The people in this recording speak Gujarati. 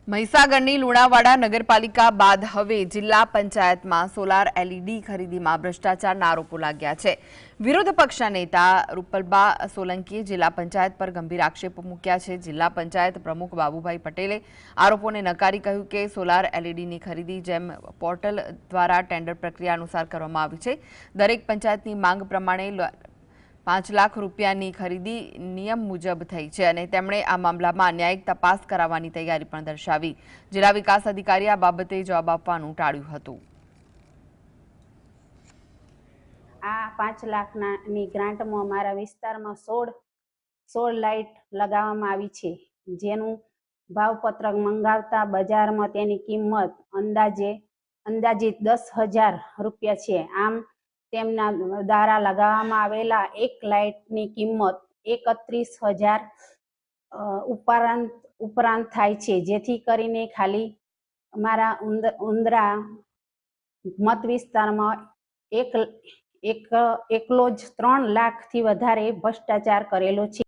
મહીસાગરની લુણાવાડા નગરપાલિકા બાદ હવે જિલ્લા પંચાયતમાં સોલાર એલઈડી ખરીદીમાં ભ્રષ્ટાચારના આરોપો લાગ્યા છે। વિરોધ પક્ષના નેતા રૂપલબા સોલંકીએ જિલ્લા પંચાયત પર ગંભીર આક્ષેપો મૂક્યા છે। જિલ્લા પંચાયત પ્રમુખ બાબુભાઈ પટેલે આરોપોને નકારી કહ્યું કે સોલાર એલઈડીની ખરીદી જેમ પોર્ટલ દ્વારા ટેન્ડર પ્રક્રિયા અનુસાર કરવામાં આવી છે। દરેક પંચાયતની માંગ પ્રમાણે 5 લાખ રૂપિયાની ખરીદી નિયમ મુજબ થઈ છે અને તેમણે આ મામલામાં ન્યાયિક તપાસ કરાવવાની તૈયારી પણ દર્શાવી। જિલ્લા વિકાસ અધિકારી આ બાબતે જવાબ આપવાનું ટાળ્યું હતું। આ 5 લાખની ગ્રાન્ટમાં અમારા વિસ્તારમાં 16 લાઇટ લગાવવામાં આવી છે, જેનું ભાવપત્રક મંગાવતા બજારમાં તેની કિંમત અંદાજિત 10,000 રૂપિયા છે। આમ તેમના દ્વારા લગાવવામાં આવેલા એક લાઇટની કિંમત 31,000 ઉપરાંત થાય છે, જેથી કરીને ખાલી અમારા ઉંદરા મત વિસ્તારમાં એકલો જ 3 લાખથી વધારે ભ્રષ્ટાચાર કરેલો છે।